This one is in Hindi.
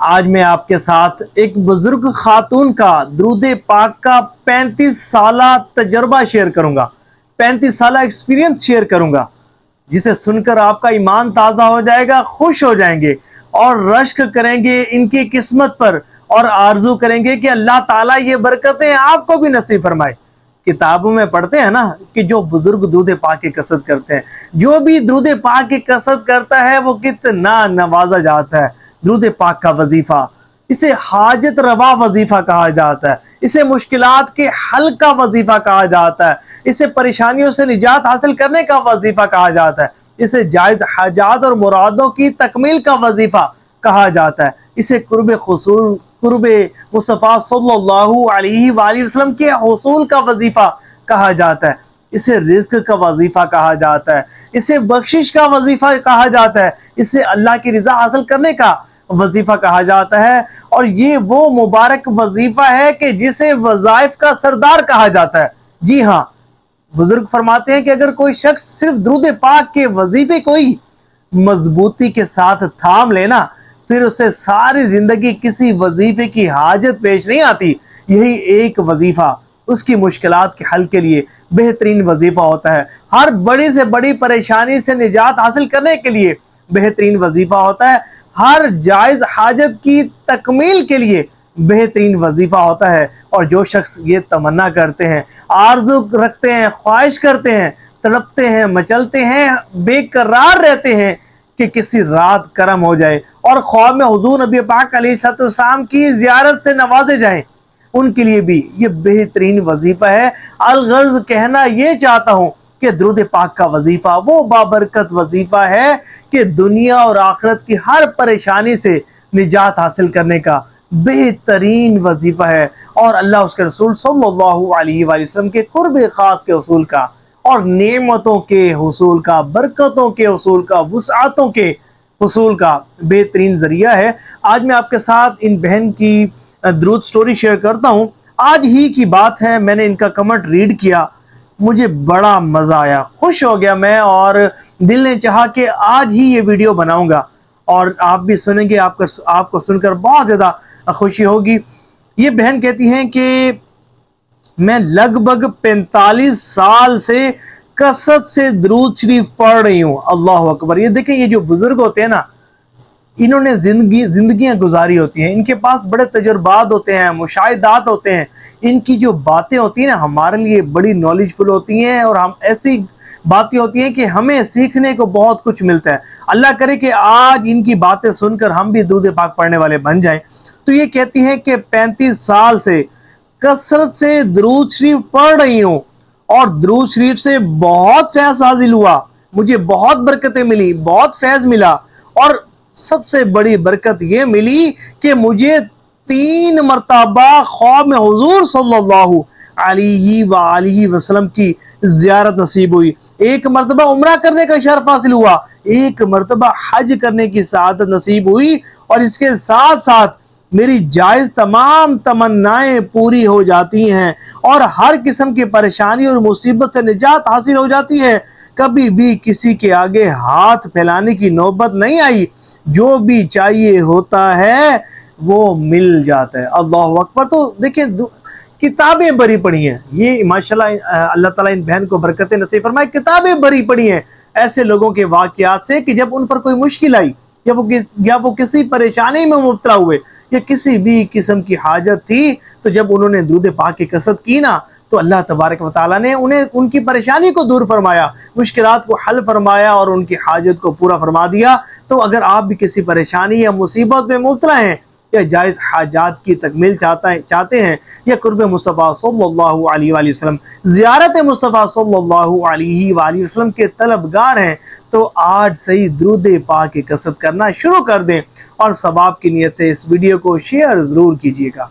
आज मैं आपके साथ एक बुजुर्ग खातून का दुरूद पाक का 35 साला तजर्बा शेयर करूंगा, 35 साला एक्सपीरियंस शेयर करूंगा, जिसे सुनकर आपका ईमान ताज़ा हो जाएगा, खुश हो जाएंगे और रश्क करेंगे इनकी किस्मत पर और आरजू करेंगे कि अल्लाह ताला ये बरकतें आपको भी नसीब फरमाए। किताबों में पढ़ते हैं ना कि जो बुजुर्ग दुरूद पाक की कसरत करते हैं, जो भी दुरूद पाक की कसरत करता है वो कितना नवाजा जाता है। दुरूद पाक का वजीफा, इसे हाजत रवा वजीफा कहा जाता है, इसे मुश्किलात के हल का वजीफा कहा जाता है, इसे परेशानियों से निजात हासिल करने का वजीफा कहा जाता है, इसे जायज हाजात और मुरादों की तकमील का वजीफा कहा जाता है, इसे कुर्बे मुस्तफ़ा सल्लल्लाहु अलैहि वसल्लम के हुसूल का वजीफा कहा जाता है, इसे रिज़्क का वजीफा कहा जाता है, इसे बख्शिश का वजीफा कहा जाता है, इसे अल्लाह की रिजा हासिल करने का वजीफा कहा जाता है। और ये वो मुबारक वजीफा है कि जिसे वज़ाइफ का सरदार कहा जाता है। जी हाँ, बुजुर्ग फरमाते हैं कि अगर कोई शख्स सिर्फ दुरूद पाक के वजीफे को ही मजबूती के साथ थाम लेना, फिर उसे सारी जिंदगी किसी वजीफे की हाजत पेश नहीं आती। यही एक वजीफा उसकी मुश्किलात के हल के लिए बेहतरीन वजीफा होता है। हर बड़ी से बड़ी परेशानी से निजात हासिल करने के लिए बेहतरीन वजीफा होता है। हर जायज हाजत की तकमील के लिए बेहतरीन वजीफा होता है। और जो शख्स ये तमन्ना करते हैं, आरज़ू रखते हैं, ख्वाहिश करते हैं, तड़पते हैं, मचलते हैं, बेकरार रहते हैं कि किसी रात करम हो जाए और ख्वाब में हुजूर नबी पाक अलैहिस्सलाम की ज़ियारत से नवाजे जाएं, उनके लिए भी ये बेहतरीन वजीफा है। अलगर्ज कहना ये चाहता हूँ कि दुरूद पाक का वजीफा वो बाबरकत वजीफा है कि दुनिया और आखिरत की हर परेशानी से निजात हासिल करने का बेहतरीन वजीफा है। और अल्लाह उसके रसूल सल्लल्लाहु अलैहि वसल्लम के कुर्ब खास के उसूल का और नेमतों के हुसूल का, बरकतों के हुसूल का, वुसअतों के हुसूल का बेहतरीन जरिया है। आज मैं आपके साथ इन बहन की दुरूद स्टोरी शेयर करता हूँ। आज ही की बात है, मैंने इनका कमेंट रीड किया, मुझे बड़ा मज़ा आया, खुश हो गया मैं और दिल ने चाहा कि आज ही ये वीडियो बनाऊंगा और आप भी सुनेंगे, आपको सुनकर बहुत ज़्यादा खुशी होगी। ये बहन कहती हैं कि मैं लगभग 45 साल से कसरत से दुरूद शरीफ पढ़ रही हूँ। अल्लाह अकबर। ये देखें, ये जो बुजुर्ग होते हैं ना, इन्होंने जिंदगियां गुजारी होती हैं, इनके पास बड़े तजुर्बात होते हैं, मुशाहिदात होते हैं, इनकी जो बातें होती हैं ना हमारे लिए बड़ी नॉलेजफुल होती हैं और हम ऐसी बातें होती हैं कि हमें सीखने को बहुत कुछ मिलता है। अल्लाह करे कि आज इनकी बातें सुनकर हम भी दुरूद पाक पढ़ने वाले बन जाएं। तो ये कहती हैं कि 35 साल से कसरत से दुरूद शरीफ पढ़ रही हूँ और दुरूद शरीफ से बहुत फैज़ हासिल हुआ, मुझे बहुत बरकतें मिली, बहुत फैज़ मिला। और सबसे बड़ी बरकत ये मिली कि मुझे 3 मरतबा ख्वाब में हुजूर सल्लल्लाहु अलैहि वसल्लम की ज़ियारत नसीब हुई। 1 मरतबा उम्रा करने का शर्फ हासिल हुआ, 1 मरतबा हज करने की सआदत नसीब हुई और इसके साथ साथ मेरी जायज़ तमाम तमन्नाएं पूरी हो जाती हैं और हर किस्म की परेशानी और मुसीबत से निजात हासिल हो जाती है। कभी भी किसी के आगे हाथ फैलाने की नौबत नहीं आई, जो भी चाहिए होता है वो मिल जाता है। अल्लाह अकबर। तो देखिए, किताबें भरी पड़ी हैं, ये माशाल्लाह अल्लाह ताला इन बहन को बरकतें नसीब फरमाए। किताबें भरी पड़ी हैं ऐसे लोगों के वाक़यात से कि जब उन पर कोई मुश्किल आई या वो किसी परेशानी में मुब्तला हुए या किसी भी किस्म की हाजत थी, तो जब उन्होंने दुरूद पाक की कसरत की ना, तो अल्लाह तबारक व तआला ने उन्हें उनकी परेशानी को दूर फरमाया, मुश्किलात को हल फरमाया और उनकी हाजत को पूरा फरमा दिया। तो अगर आप भी किसी परेशानी या मुसीबत में मुब्तला हैं या जायज़ हाजात की तकमील चाहते हैं या कुर्ब मुस्तफ़ा सल्लल्लाहु अलैहि वसल्लम, ज़ियारत मुस्तफ़ा सल्लल्लाहु अलैहि वसल्लम के तलबगार हैं, तो आज से ही दुरूद पाक की कसरत करना शुरू कर दें और सवाब की नीयत से इस वीडियो को शेयर ज़रूर कीजिएगा।